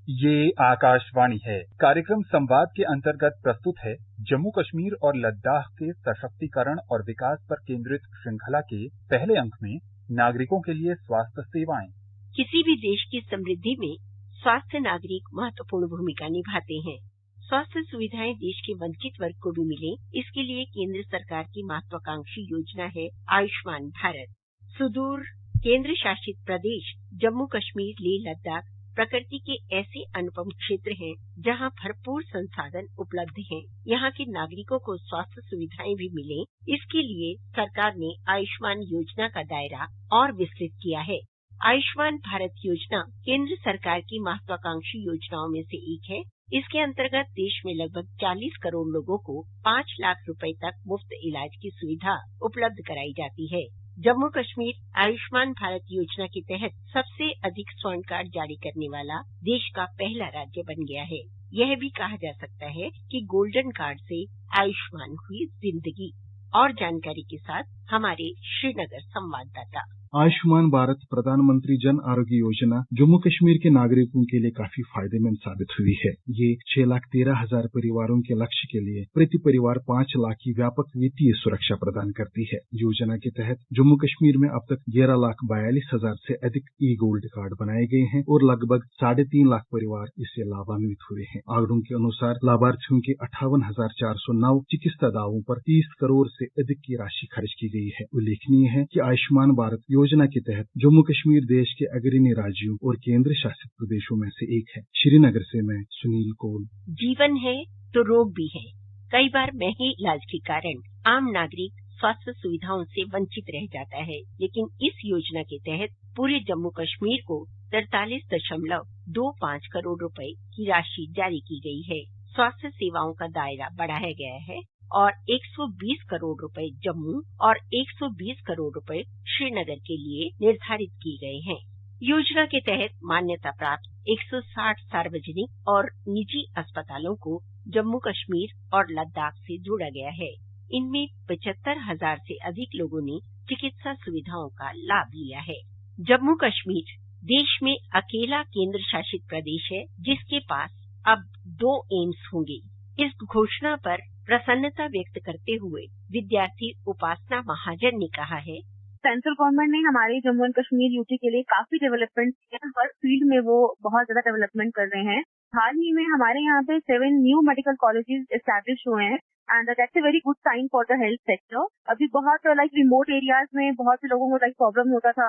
ये आकाशवाणी है। कार्यक्रम संवाद के अंतर्गत प्रस्तुत है जम्मू कश्मीर और लद्दाख के सशक्तिकरण और विकास पर केंद्रित श्रृंखला के पहले अंक में नागरिकों के लिए स्वास्थ्य सेवाएं। किसी भी देश की समृद्धि में स्वास्थ्य नागरिक महत्वपूर्ण भूमिका निभाते हैं। स्वास्थ्य सुविधाएं देश के वंचित वर्ग को भी मिले, इसके लिए केंद्र सरकार की महत्वाकांक्षी योजना है आयुष्मान भारत। सुदूर केंद्र शासित प्रदेश जम्मू कश्मीर लेह लद्दाख प्रकृति के ऐसे अनुपम क्षेत्र हैं जहां भरपूर संसाधन उपलब्ध हैं। यहाँ के नागरिकों को स्वास्थ्य सुविधाएं भी मिले, इसके लिए सरकार ने आयुष्मान योजना का दायरा और विस्तृत किया है। आयुष्मान भारत योजना केंद्र सरकार की महत्वाकांक्षी योजनाओं में से एक है। इसके अंतर्गत देश में लगभग 40 करोड़ लोगों को 5 लाख रुपए तक मुफ्त इलाज की सुविधा उपलब्ध कराई जाती है। जम्मू कश्मीर आयुष्मान भारत योजना के तहत सबसे अधिक स्वर्ण कार्ड जारी करने वाला देश का पहला राज्य बन गया है। यह भी कहा जा सकता है कि गोल्डन कार्ड से आयुष्मान हुई जिंदगी। और जानकारी के साथ हमारे श्रीनगर संवाददाता। आयुष्मान भारत प्रधानमंत्री जन आरोग्य योजना जम्मू कश्मीर के नागरिकों के लिए काफी फायदेमंद साबित हुई है। ये 6,13,000 परिवारों के लक्ष्य के लिए प्रति परिवार 5 लाख की व्यापक वित्तीय सुरक्षा प्रदान करती है। योजना के तहत जम्मू कश्मीर में अब तक 11,42,000 से अधिक ई गोल्ड कार्ड बनाए गए हैं और लगभग 3.5 लाख परिवार इससे लाभान्वित हुए हैं। आंकड़ों के अनुसार लाभार्थियों के 58,409 चिकित्सा दावों पर 30 करोड़ से अधिक की राशि खर्च की गई है। उल्लेखनीय है कि आयुष्मान भारत योजना के तहत जम्मू कश्मीर देश के अग्रणी राज्यों और केंद्र शासित प्रदेशों में से एक है। श्रीनगर से मैं सुनील कौल। जीवन है तो रोग भी है। कई बार महंगे इलाज के कारण आम नागरिक स्वास्थ्य सुविधाओं से वंचित रह जाता है, लेकिन इस योजना के तहत पूरे जम्मू कश्मीर को 43.25 करोड़ रुपए की राशि जारी की गई है। स्वास्थ्य सेवाओं का दायरा बढ़ाया गया है और 120 करोड़ रुपए जम्मू और 120 करोड़ रुपए श्रीनगर के लिए निर्धारित किए गए हैं। योजना के तहत मान्यता प्राप्त 160 सार्वजनिक और निजी अस्पतालों को जम्मू कश्मीर और लद्दाख से जोड़ा गया है। इनमें 75,000 से अधिक लोगों ने चिकित्सा सुविधाओं का लाभ लिया है। जम्मू कश्मीर देश में अकेला केंद्र शासित प्रदेश है जिसके पास अब 2 एम्स होंगे। इस घोषणा पर प्रसन्नता व्यक्त करते हुए विद्यार्थी उपासना महाजन ने कहा है, सेंट्रल गवर्नमेंट ने हमारे जम्मू एंड कश्मीर यूटी के लिए काफी डेवलपमेंट किया। हर फील्ड में वो बहुत ज्यादा डेवलपमेंट कर रहे हैं। हाल ही में हमारे यहाँ पे 7 न्यू मेडिकल कॉलेजेस एस्टैब्लिश हुए हैं and that's a very good sign for the health sector. अभी बहुत रिमोट एरियाज में बहुत से लोगों को प्रॉब्लम होता था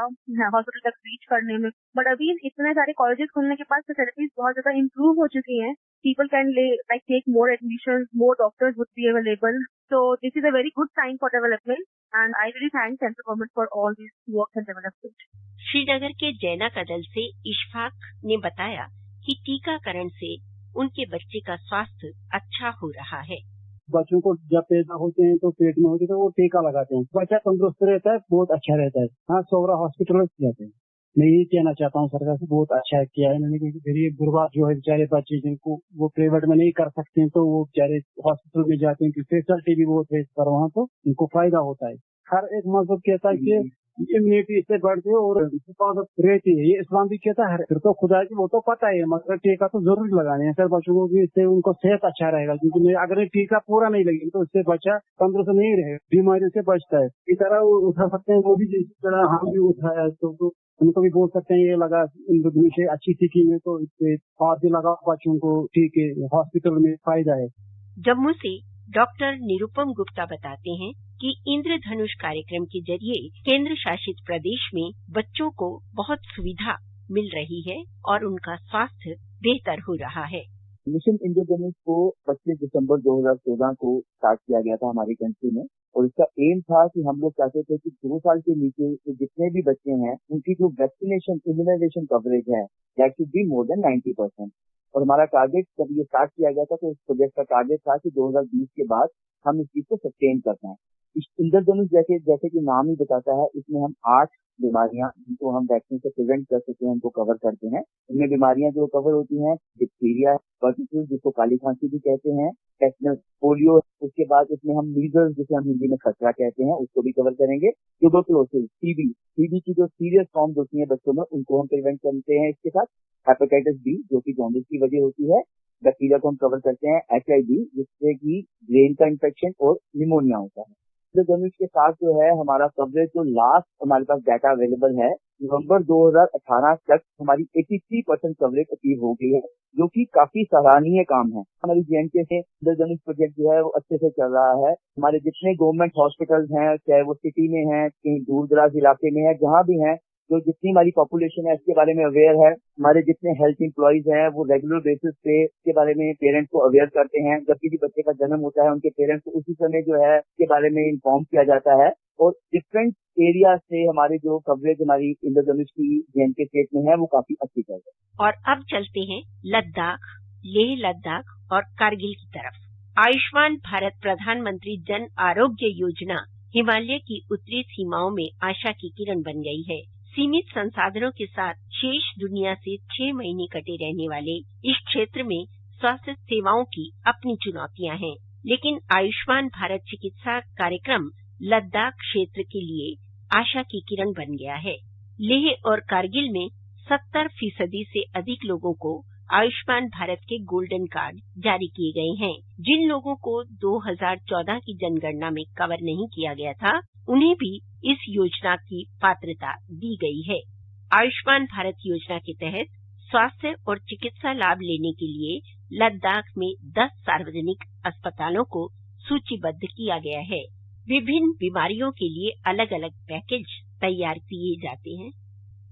हॉस्पिटल तक रीच करने में, बट अभी इतने सारे कॉलेजेस खुलने के बाद फैसिलिटीज बहुत ज्यादा इम्प्रूव हो चुकी हैं। People can take more admissions, more doctors would be available. So this is a very good sign for development, and I really thank central government for all this work and development. Srinagar के जैना कदल से इशफाक ने बताया कि टीकाकरण से उनके बच्चे का स्वास्थ्य अच्छा हो रहा है। बच्चों को जब पैदा होते हैं तो पेट में होते हैं तो वो टीका लगाते हैं, बच्चा तंदुरुस्त रहता है, बहुत अच्छा रहता है। हाँ, सोवरा हॉस्पिटल जाते हैं। मैं यही कहना चाहता हूँ सरकार से बहुत अच्छा किया है मैंने, क्योंकि गरीब गुरबा जो है बेचारे बच्चे जिनको वो प्राइवेट में नहीं कर सकते हैं तो वो बेचारे हॉस्पिटल में जाते हैं, क्योंकि फैसिलिटी भी बहुत है पर वहाँ तो उनको फायदा होता है। हर एक मजहब कहता है कि इम्यूनिटी इससे बढ़ती है और हिफाजत रहती है, ये इस्लाम भी कहता है। फिर तो खुदा की वो तो पता है, मगर टीका तो जरूर लगाने हैं सर बच्चों को भी, इससे उनको सेहत अच्छा रहेगा। क्योंकि अगर टीका पूरा नहीं लगेगा तो इससे बच्चा तंदुरुस्त नहीं रहेगा, बीमारी से बचता है। इस तरह वो उठा सकते हैं, वो भी जिस तरह हम भी उठाया तो उनको भी बोल सकते हैं ये लगा से अच्छी स्कीम है तो इससे और भी लगा बच्चों को, ठीक है, हॉस्पिटल में फायदा है। जम्मू से डॉक्टर निरुपम गुप्ता बताते हैं कि इंद्रधनुष कार्यक्रम के जरिए केंद्र शासित प्रदेश में बच्चों को बहुत सुविधा मिल रही है और उनका स्वास्थ्य बेहतर हो रहा है। मिशन इंद्रधनुष को 25 दिसंबर 2014 को स्टार्ट किया गया था हमारी कंट्री में, और इसका एम था कि हम लोग चाहते थे कि 2 साल के नीचे के जितने भी बच्चे हैं उनकी जो वैक्सीनेशन इम्यूनाइजेशन कवरेज है that should be more than 90%। और हमारा टारगेट जब ये स्टार्ट किया गया था तो इस प्रोजेक्ट का टारगेट था कि 2020 के बाद हम इस चीज को सस्टेन करना है। इंद्रधनुष जैसे कि नाम ही बताता है, इसमें हम 8 बीमारियां जिनको हम वैक्सीन से प्रिवेंट कर सकते हैं उनको कवर करते हैं। इनमें बीमारियां जो कवर होती हैं, डिप्थीरिया, बर्ड जिसको काली खांसी भी कहते हैं, पोलियो, उसके बाद इसमें हम मीजल्स जिसे हम हिंदी में खसरा कहते हैं उसको भी कवर करेंगे। ट्यूबरकुलोसिस, टीबी की जो सीरियस फॉर्म्स होती हैं बच्चों में उनको हम प्रिवेंट करते हैं। इसके साथ हेपेटाइटिस बी जो कि जॉन्डिस की वजह होती है, बैक्टीरिया को हम कवर करते हैं, HIV जिससे कि ब्रेन का इन्फेक्शन और निमोनिया होता है। इंद्रधनुष के साथ जो है हमारा कवरेज जो लास्ट हमारे पास डाटा अवेलेबल है, नवंबर 2018 तक हमारी 83% कवरेज अचीव हो गई है, जो कि काफी सराहनीय काम है। हमारी JNK से इंद्रधनुष प्रोजेक्ट जो है वो अच्छे से चल रहा है। हमारे जितने गवर्नमेंट हॉस्पिटल्स हैं, चाहे वो सिटी में है, कहीं दूर दराज इलाके में है, जहाँ भी है, जो जितनी हमारी पॉपुलेशन है इसके बारे में अवेयर है। हमारे जितने हेल्थ एम्प्लॉइज हैं वो रेगुलर बेसिस पे इसके बारे में पेरेंट्स को अवेयर करते हैं। जब किसी बच्चे का जन्म होता है उनके पेरेंट्स को उसी समय जो है इसके बारे में इन्फॉर्म किया जाता है। और डिफरेंट एरिया से हमारी जो कवरेज हमारी इंद्रधनुष की JNK स्टेट में है वो काफी अच्छी चल रही है। और अब चलते हैं लद्दाख, लेह लद्दाख और कारगिल की तरफ। आयुष्मान भारत प्रधानमंत्री जन आरोग्य योजना हिमालय की उत्तरी सीमाओं में आशा की किरण बन गई है। सीमित संसाधनों के साथ शेष दुनिया से 6 महीने कटे रहने वाले इस क्षेत्र में स्वास्थ्य सेवाओं की अपनी चुनौतियां हैं, लेकिन आयुष्मान भारत चिकित्सा कार्यक्रम लद्दाख क्षेत्र के लिए आशा की किरण बन गया है। लेह और कारगिल में 70% से अधिक लोगों को आयुष्मान भारत के गोल्डन कार्ड जारी किए गए हैं। जिन लोगों को 2014 की जनगणना में कवर नहीं किया गया था, उन्हें भी इस योजना की पात्रता दी गई है। आयुष्मान भारत योजना के तहत स्वास्थ्य और चिकित्सा लाभ लेने के लिए लद्दाख में 10 सार्वजनिक अस्पतालों को सूचीबद्ध किया गया है। विभिन्न बीमारियों के लिए अलग अलग पैकेज तैयार किए जाते हैं।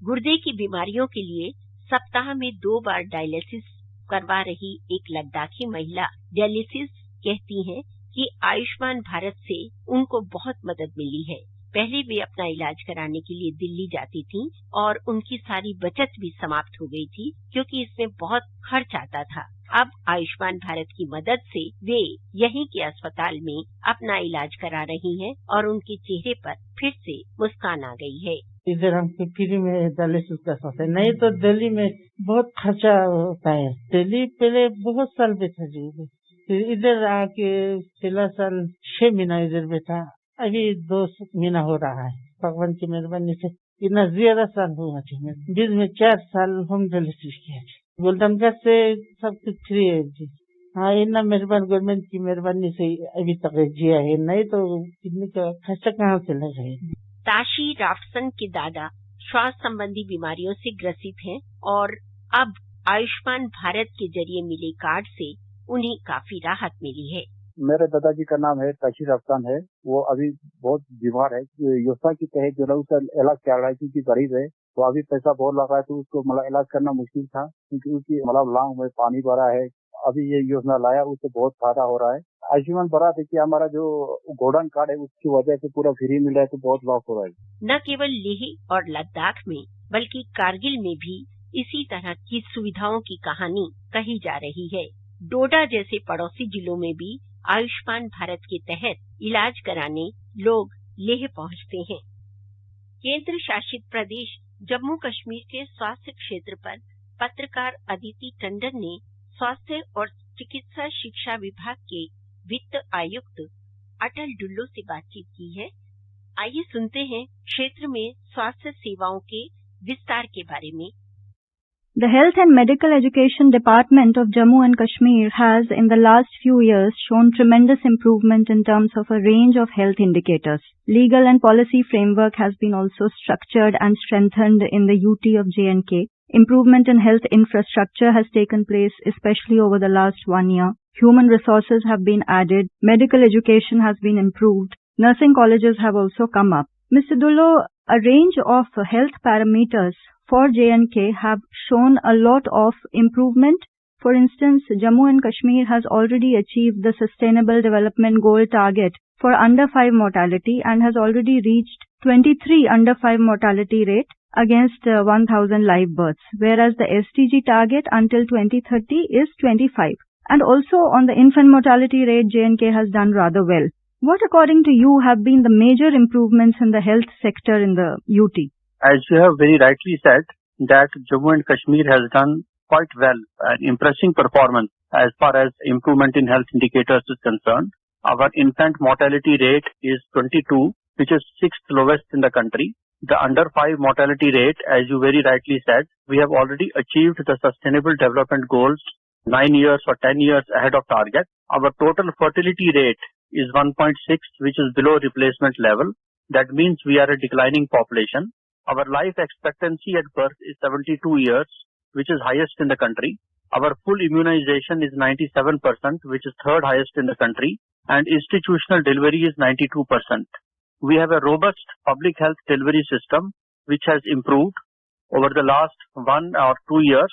गुर्दे की बीमारियों के लिए सप्ताह में 2 बार डायलिसिस करवा रही एक लद्दाखी महिला डायलिसिस कहती हैं कि आयुष्मान भारत से उनको बहुत मदद मिली है। पहले वे अपना इलाज कराने के लिए दिल्ली जाती थीं और उनकी सारी बचत भी समाप्त हो गई थी क्योंकि इसमें बहुत खर्च आता था। अब आयुष्मान भारत की मदद से वे यहीं के अस्पताल में अपना इलाज करा रही हैं और उनके चेहरे पर फिर से मुस्कान आ गई है। इधर हमको फ्री में डायलिसिस कर सकते हैं, नहीं तो दिल्ली में बहुत खर्चा होता है। दिल्ली पहले बहुत साल बैठा जी, फिर इधर आके पिछला साल 6 महीना इधर बैठा, अभी 2 महीना हो रहा है। भगवान की मेहरबानी से इतना ज्यादा साल हुआ चाहिए। बीच में 4 साल हम डायलिसिस किया। गोल्डन कार्ड से सब कुछ फ्री है जी। हाँ, इतना मेहरबान गवर्नमेंट की मेहरबानी से अभी तक जिया है, नहीं तो कितने का खर्चा कहाँ से लगा। ताशी राफसन के दादा श्वास संबंधी बीमारियों से ग्रसित हैं और अब आयुष्मान भारत के जरिए मिले कार्ड से उन्हें काफी राहत मिली है। मेरे दादाजी का नाम है ताशी राफसन है। वो अभी बहुत बीमार है। योजना के तहत जो है उसका इलाज चल रहा है क्योंकि गरीब है, तो अभी पैसा बहुत लगा है, तो उसको मतलब इलाज करना मुश्किल था क्योंकि उसकी मतलब लांग में पानी भरा है। अभी ये योजना लाया, उससे बहुत फायदा हो रहा है। आयुष्मान भारत देखिए हमारा जो गोल्डन कार्ड है उसकी वजह से पूरा फ्री मिल रहा है, तो बहुत लाभ हो रहा है। न केवल लेह और लद्दाख में बल्कि कारगिल में भी इसी तरह की सुविधाओं की कहानी कही जा रही है। डोडा जैसे पड़ोसी जिलों में भी आयुष्मान भारत के तहत इलाज कराने लोग लेह पहुंचते हैं। केंद्र शासित प्रदेश जम्मू कश्मीर के स्वास्थ्य क्षेत्र पर पत्रकार अदिति टंडन ने स्वास्थ्य और चिकित्सा शिक्षा विभाग के वित्त आयुक्त अटल डुल्लो से बातचीत की है। आइए सुनते हैं क्षेत्र में स्वास्थ्य सेवाओं के विस्तार के बारे में। The Health and Medical Education Department of Jammu and Kashmir has in the last few years shown tremendous improvement in terms of a range of health indicators. Legal and policy framework has been also structured and strengthened in the UT of J&K. Improvement in health infrastructure has taken place, especially over the last 1 year. Human resources have been added. Medical education has been improved. Nursing colleges have also come up. Mr. Dullo, a range of health parameters for J&K have shown a lot of improvement. For instance, Jammu and Kashmir has already achieved the Sustainable Development Goal target for under 5 mortality and has already reached 23 under 5 mortality rate against 1,000 live births, whereas the SDG target until 2030 is 25. And also on the infant mortality rate, J&K has done rather well. What, according to you, have been the major improvements in the health sector in the UT? As you have very rightly said, that Jammu and Kashmir has done quite well, an impressive performance as far as improvement in health indicators is concerned. Our infant mortality rate is 22, which is 6th lowest in the country. The under 5 mortality rate, as you very rightly said, we have already achieved the Sustainable Development Goals 9 years or 10 years ahead of target. Our total fertility rate is 1.6, which is below replacement level. That means we are a declining population. Our life expectancy at birth is 72 years, which is highest in the country. Our full immunization is 97%, which is third highest in the country, and institutional delivery is 92%. We have a robust public health delivery system, which has improved over the last 1 or 2 years,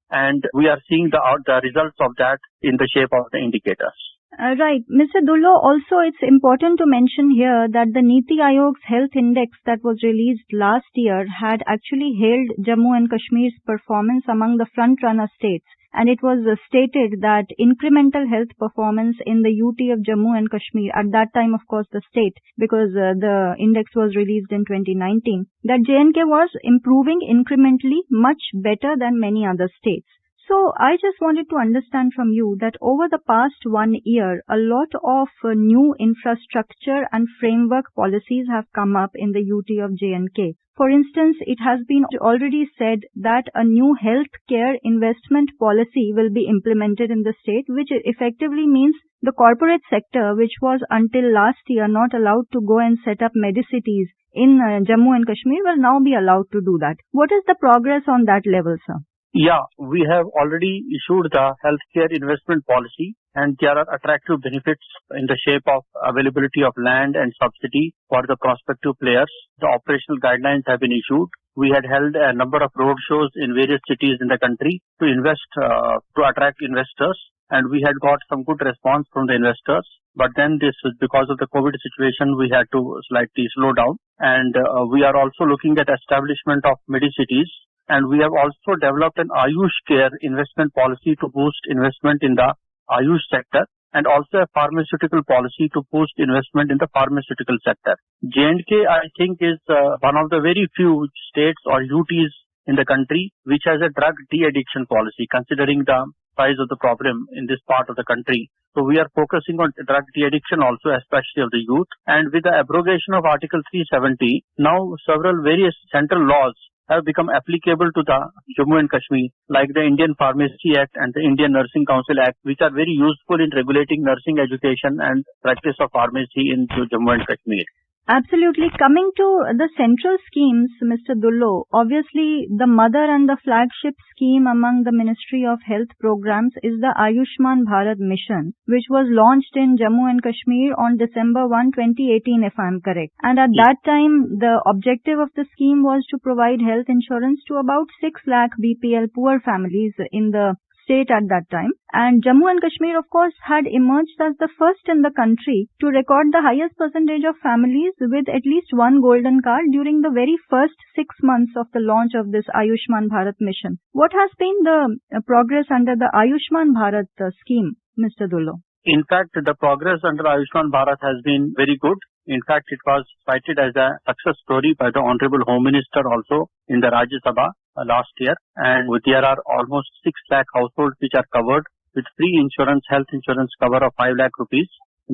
and we are seeing the results of that in the shape of the indicators. Right. Mr. Dullo, also it's important to mention here that the Niti Aayog's health index that was released last year had actually hailed Jammu and Kashmir's performance among the front-runner states. And it was stated that incremental health performance in the UT of Jammu and Kashmir, at that time, of course, the state, because the index was released in 2019, that J&K was improving incrementally much better than many other states. So I just wanted to understand from you that over the past 1 year, a lot of new infrastructure and framework policies have come up in the UT of J&K. For instance, it has been already said that a new healthcare investment policy will be implemented in the state, which effectively means the corporate sector, which was until last year not allowed to go and set up medicities in Jammu and Kashmir, will now be allowed to do that. What is the progress on that level, sir? Yeah, we have already issued the healthcare investment policy, and there are attractive benefits in the shape of availability of land and subsidy for the prospective players. The operational guidelines have been issued. We had held a number of road shows in various cities in the country to attract investors, and we had got some good response from the investors. But then this was because of the COVID situation, we had to slightly slow down, and we are also looking at establishment of medicities. And we have also developed an Ayush Care investment policy to boost investment in the Ayush sector, and also a pharmaceutical policy to boost investment in the pharmaceutical sector. J&K, I think, is one of the very few states or UTs in the country which has a drug de-addiction policy, considering the size of the problem in this part of the country. So we are focusing on drug de-addiction also, especially of the youth. And with the abrogation of Article 370, now several various central laws have become applicable to the Jammu and Kashmir, like the Indian Pharmacy Act and the Indian Nursing Council Act, which are very useful in regulating nursing education and practice of pharmacy in Jammu and Kashmir. Absolutely. Coming to the central schemes, Mr. Dullo, obviously the mother and the flagship scheme among the Ministry of Health programs is the Ayushman Bharat Mission, which was launched in Jammu and Kashmir on December 1, 2018, if I'm correct. And at that time, the objective of the scheme was to provide health insurance to about 6 lakh BPL poor families in the state at that time. And Jammu and Kashmir, of course, had emerged as the first in the country to record the highest percentage of families with at least one golden card during the very first 6 months of the launch of this Ayushman Bharat mission. What has been the progress under the Ayushman Bharat scheme, Mr. Dullo? In fact, the progress under Ayushman Bharat has been very good. In fact, it was cited as a success story by the Honorable Home Minister also in the Rajya Sabha last year. And there are almost 6 lakh households which are covered with free insurance, health insurance cover of 5 lakh rupees.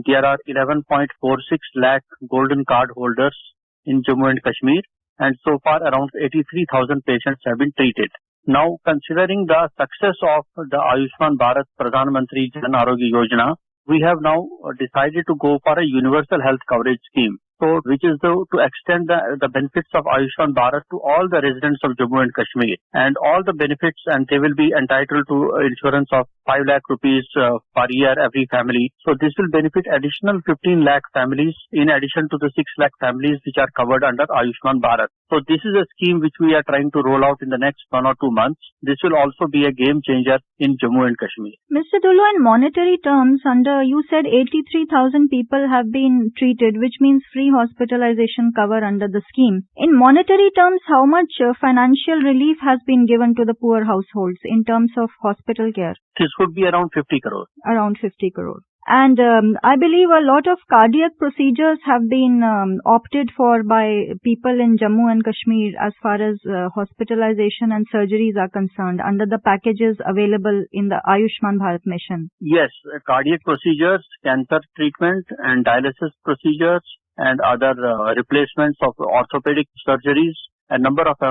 There are 11.46 lakh golden card holders in Jammu and Kashmir. And so far, around 83,000 patients have been treated. Now, considering the success of the Ayushman Bharat Pradhan Mantri Jan Arogya Yojana, we have now decided to go for a universal health coverage scheme. So, which is to extend the benefits of Ayushman Bharat to all the residents of Jammu and Kashmir, and all the benefits, and they will be entitled to insurance of 5 lakh rupees per year every family. So this will benefit additional 15 lakh families in addition to the 6 lakh families which are covered under Ayushman Bharat. So this is a scheme which we are trying to roll out in the next 1 or 2 months. This will also be a game changer in Jammu and Kashmir. Mr. Dullo, in monetary terms, you said 83,000 people have been treated, which means free hospitalization cover under the scheme. In monetary terms, how much financial relief has been given to the poor households in terms of hospital care? This would be around 50 crore. Around 50 crore. And I believe a lot of cardiac procedures have been opted for by people in Jammu and Kashmir as far as hospitalization and surgeries are concerned under the packages available in the Ayushman Bharat mission. Yes, cardiac procedures, cancer treatment and dialysis procedures and other replacements of orthopedic surgeries. A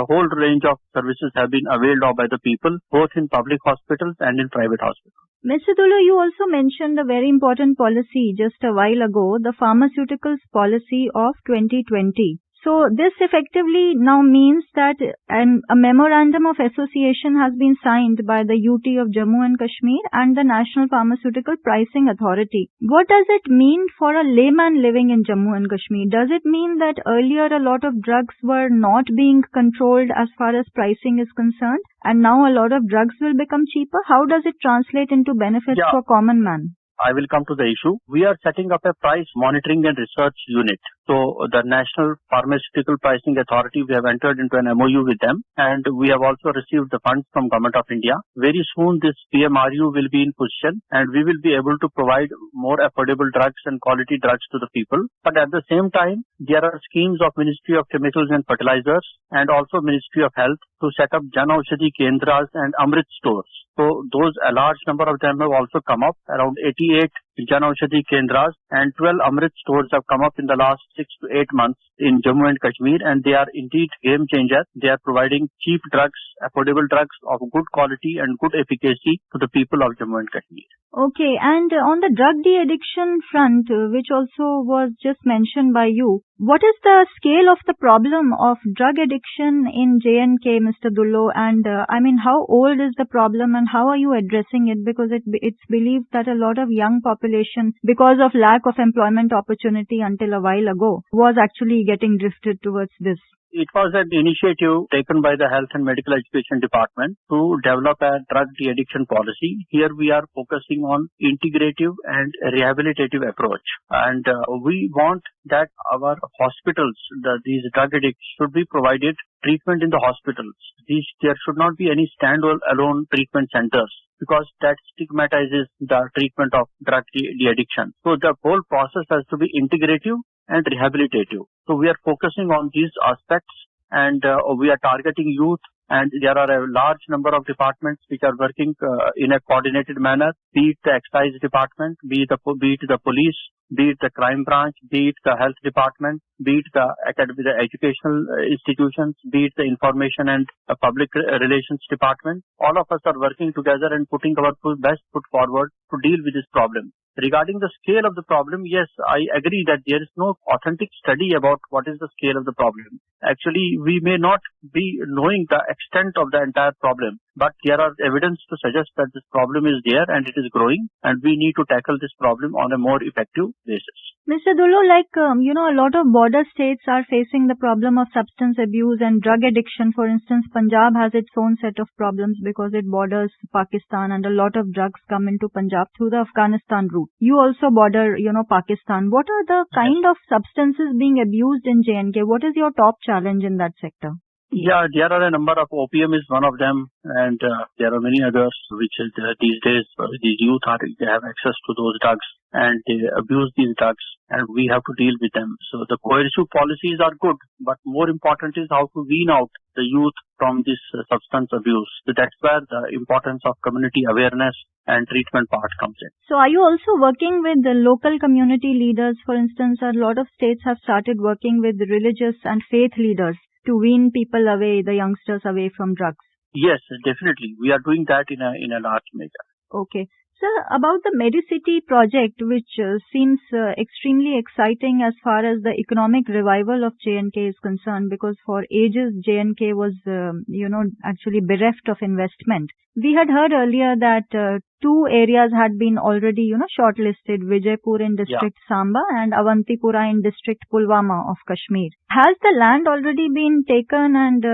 whole range of services have been availed of by the people, both in public hospitals and in private hospitals. Mr. Dullo, you also mentioned a very important policy just a while ago, the pharmaceuticals policy of 2020. So this effectively now means that a memorandum of association has been signed by the UT of Jammu and Kashmir and the National Pharmaceutical Pricing Authority. What does it mean for a layman living in Jammu and Kashmir? Does it mean that earlier a lot of drugs were not being controlled as far as pricing is concerned and now a lot of drugs will become cheaper? How does it translate into benefits for common man? I will come to the issue. We are setting up a price monitoring and research unit. So the National Pharmaceutical Pricing Authority, we have entered into an MOU with them and we have also received the funds from Government of India. Very soon this PMRU will be in position and we will be able to provide more affordable drugs and quality drugs to the people. But at the same time, there are schemes of Ministry of Chemicals and Fertilizers and also Ministry of Health to set up Jan Aushadhi Kendras and Amrit stores. So a large number of them have also come up, around 88 Jan Aushadhi Kendras and 12 Amrit stores have come up in the last 6 to 8 months in Jammu and Kashmir and they are indeed game changers. They are providing cheap drugs, affordable drugs of good quality and good efficacy to the people of Jammu and Kashmir. Okay, and on the drug de-addiction front, which also was just mentioned by you, what is the scale of the problem of drug addiction in J&K, Mr. Dullo? And how old is the problem and how are you addressing it? Because it's believed that a lot of young population, because of lack of employment opportunity until a while ago, was actually getting drifted towards this. It was an initiative taken by the Health and Medical Education Department to develop a drug de-addiction policy. Here we are focusing on integrative and rehabilitative approach. And we want that our hospitals, these drug addicts should be provided treatment in the hospitals. There should not be any stand-alone treatment centers because that stigmatizes the treatment of drug de-addiction. So the whole process has to be integrative and rehabilitative. So we are focusing on these aspects and we are targeting youth and there are a large number of departments which are working in a coordinated manner, be it the excise department, be it the police, be it the crime branch, be it the health department, be it the educational institutions, be it the information and public relations department. All of us are working together and putting our best foot forward to deal with this problem. Regarding the scale of the problem, yes, I agree that there is no authentic study about what is the scale of the problem. Actually, we may not be knowing the extent of the entire problem, but there are evidence to suggest that this problem is there and it is growing and we need to tackle this problem on a more effective basis. Mr. Dullo, a lot of border states are facing the problem of substance abuse and drug addiction. For instance, Punjab has its own set of problems because it borders Pakistan and a lot of drugs come into Punjab through the Afghanistan route. You also border, Pakistan. What are the kind of substances being abused in J&K? What is your top challenge in that sector? Yeah, there are a number of opium is one of them and there are many others which these days these youth they have access to those drugs and they abuse these drugs and we have to deal with them. So the coercive policies are good, but more important is how to wean out the youth from this substance abuse. So that's where the importance of community awareness and treatment part comes in. So are you also working with the local community leaders? For instance, a lot of states have started working with religious and faith leaders to wean people away, the youngsters away from drugs. Yes, definitely. We are doing that in a large measure. Okay. Sir, about the Medicity project, which seems extremely exciting as far as the economic revival of J&K is concerned, because for ages J&K was, actually bereft of investment. We had heard earlier that 2 areas had been already, shortlisted, Vijaypur in district Samba and Avantipura in district Pulwama of Kashmir. Has the land already been taken and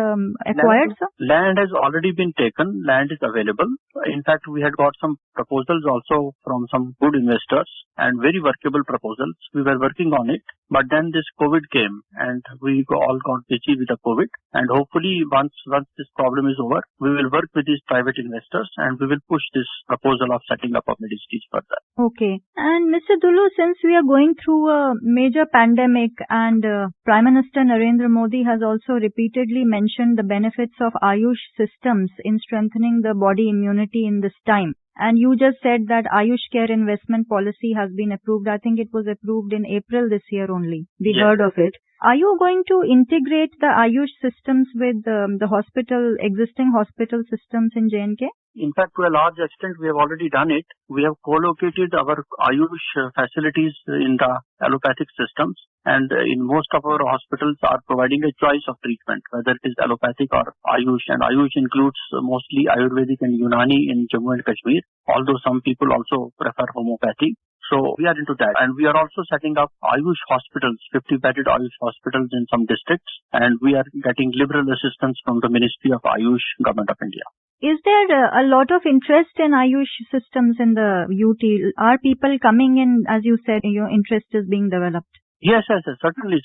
acquired, sir? Land has already been taken. Land is available. In fact, we had got some proposals also from some good investors and very workable proposals. We were working on it, but then this COVID came and we all got busy with the COVID. And hopefully once this problem is over, we will work with these private investors and we will push this proposal proposal of setting up of Medicities further. Okay. And Mr. Dullu, since we are going through a major pandemic and Prime Minister Narendra Modi has also repeatedly mentioned the benefits of Ayush systems in strengthening the body immunity in this time. And you just said that Ayush Care investment policy has been approved. I think it was approved in April this year only. We heard of it. Are you going to integrate the Ayush systems with the existing hospital systems in J&K? In fact, to a large extent, we have already done it. We have co-located our Ayush facilities in the allopathic systems, and in most of our hospitals are providing a choice of treatment, whether it is allopathic or Ayush. And Ayush includes mostly Ayurvedic and Unani in Jammu and Kashmir, although some people also prefer homeopathy. So we are into that. And we are also setting up Ayush hospitals, 50-bedded Ayush hospitals in some districts, and we are getting liberal assistance from the Ministry of Ayush, Government of India. Is there a lot of interest in Ayush systems in the UT? Are people coming in, as you said, your interest is being developed? Yes, certainly.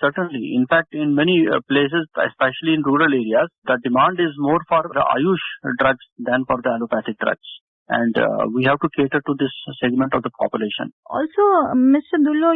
In fact, in many places, especially in rural areas, the demand is more for the Ayush drugs than for the allopathic drugs. And we have to cater to this segment of the population. Also, Mr. Dullu,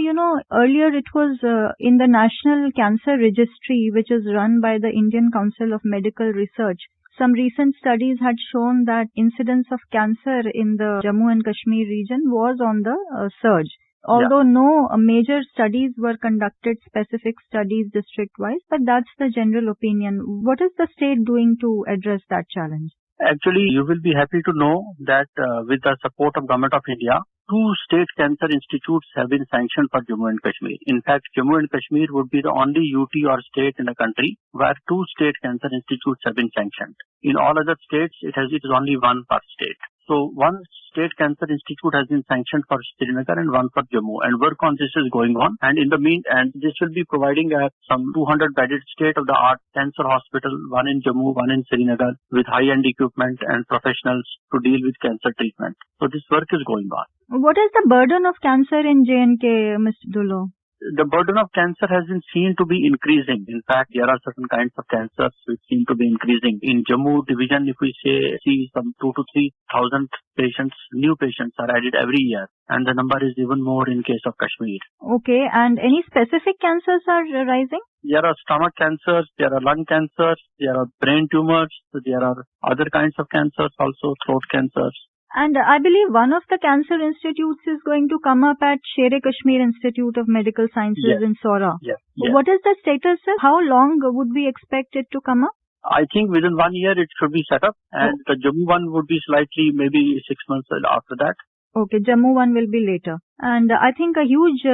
earlier it was in the National Cancer Registry, which is run by the Indian Council of Medical Research. Some recent studies had shown that incidence of cancer in the Jammu and Kashmir region was on the surge. Although no major studies were conducted, specific studies district-wise, but that's the general opinion. What is the state doing to address that challenge? Actually, you will be happy to know that with the support of Government of India, 2 state cancer institutes have been sanctioned for Jammu and Kashmir. In fact, Jammu and Kashmir would be the only UT or state in the country where 2 state cancer institutes have been sanctioned. In all other states, it is only 1 per state. So 1 state cancer institute has been sanctioned for Srinagar and 1 for Jammu, and work on this is going on. And in the and this will be providing some 200-bedded state-of-the-art cancer hospital, 1 in Jammu, 1 in Srinagar, with high-end equipment and professionals to deal with cancer treatment. So this work is going on. What is the burden of cancer in J&K, Mr. Dullu? The burden of cancer has been seen to be increasing. In fact, there are certain kinds of cancers which seem to be increasing. In Jammu division, if we see some 2,000 to 3,000 patients, new patients are added every year. And the number is even more in case of Kashmir. Okay. And any specific cancers are rising? There are stomach cancers, there are lung cancers, there are brain tumors, there are other kinds of cancers also, throat cancers. And I believe one of the cancer institutes is going to come up at Sher-e-Kashmir Institute of Medical Sciences in Sora. Yes. What is the status, sir? How long would we expect it to come up? I think within 1 year it should be set up, and the Jammu one would be slightly, maybe 6 months after that. Okay, Jammu one will be later. And I think a huge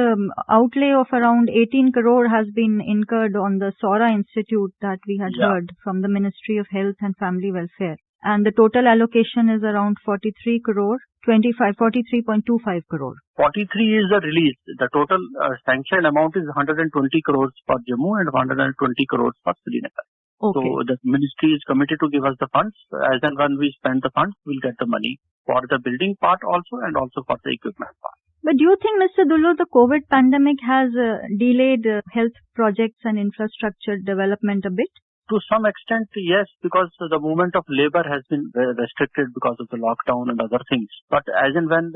outlay of around 18 crore has been incurred on the Sora Institute that we had heard from the Ministry of Health and Family Welfare. And the total allocation is around 43 crore, 43.25 crore. 43 is the release. The total sanctioned amount is 120 crores for Jammu and 120 crores for Srinagar. Okay. So the ministry is committed to give us the funds. As and when we spend the funds, we'll get the money for the building part also and also for the equipment part. But do you think, Mr. Dullu, the COVID pandemic has delayed health projects and infrastructure development a bit? To some extent, yes, because the movement of labor has been restricted because of the lockdown and other things. But as and when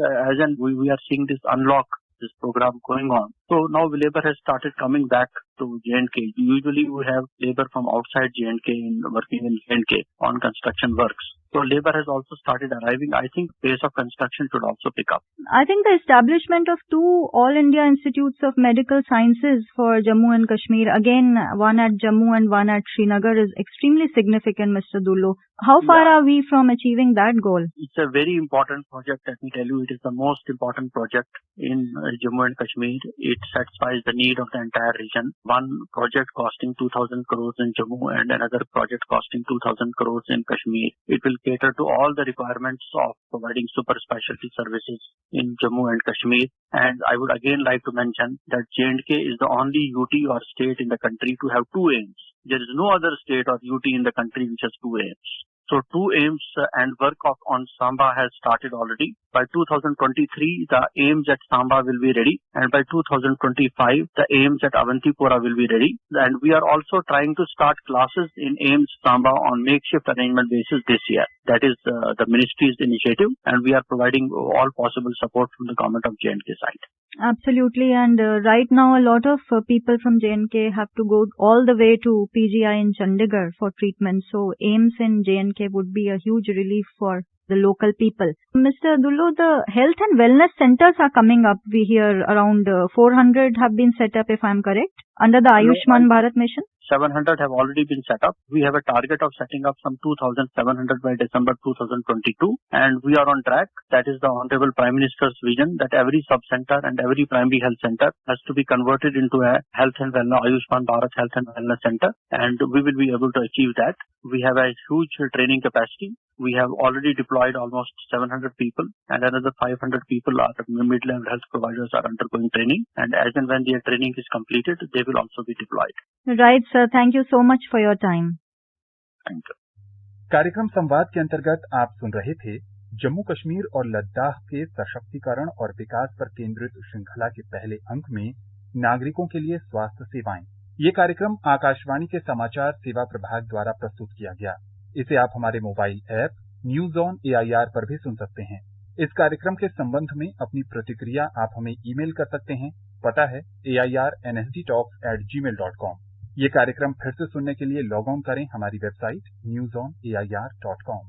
we are seeing this unlock, this program going on. So now labor has started coming back to J&K. Usually we have labor from outside J&K working in J&K on construction works. So labor has also started arriving. I think pace of construction should also pick up. I think the establishment of 2 All India Institutes of Medical Sciences for Jammu and Kashmir, again one at Jammu and one at Srinagar, is extremely significant, Mr. Dullu. How far are we from achieving that goal? It's a very important project. Let me tell you, it is the most important project in Jammu and Kashmir. It satisfies the need of the entire region. One project costing 2,000 crores in Jammu and another project costing 2,000 crores in Kashmir. It will cater to all the requirements of providing super specialty services in Jammu and Kashmir. And I would again like to mention that J&K is the only UT or state in the country to have 2 aims. There is no other state or UT in the country which has 2 aims. So 2 aims and work on Samba has started already. By 2023, the aims at Samba will be ready, and by 2025, the aims at Avantipura will be ready. And we are also trying to start classes in aims Samba on makeshift arrangement basis this year. That is the ministry's initiative, and we are providing all possible support from the government of J&K side. Absolutely, and right now a lot of people from J&K have to go all the way to PGI in Chandigarh for treatment. So AIMS in J&K would be a huge relief for the local people. Mr. Dullo, the health and wellness centers are coming up. We hear around 400 have been set up, if I'm correct, under the Ayushman Bharat mission. 700 have already been set up. We have a target of setting up some 2,700 by December 2022, and we are on track. That is the Honorable Prime Minister's vision that every sub-center and every primary health center has to be converted into a health and wellness, Ayushman Bharat Health and Wellness Center, and we will be able to achieve that. We have a huge training capacity. We have already deployed almost 700 people, and another 500 people are mid-level health providers are undergoing training, and as and when their training is completed, they will also be deployed. Right, sir. Thank you so much for your time. Thank you. कार्यक्रम संवाद के अंतर्गत आप सुन रहे थे जम्मू कश्मीर और लद्दाख के सशक्तिकरण और विकास पर केंद्रित श्रृंखला के पहले अंक में नागरिकों के लिए स्वास्थ्य सेवाएं। ये कार्यक्रम आकाशवाणी के समाचार सेवा प्रभाग द्वारा प्रस्तुत किया गया। इसे आप हमारे mobile app news on AIR पर भी सुन सकते हैं। इस कार्यक्रम के संबंध में अपनी प्रतिक्रिया आप हमें ईमेल कर सकते हैं। पता है airnsdtalks@gmail.com। ये कार्यक्रम फिर से सुनने के लिए लॉग ऑन करें हमारी वेबसाइट newsonair.com।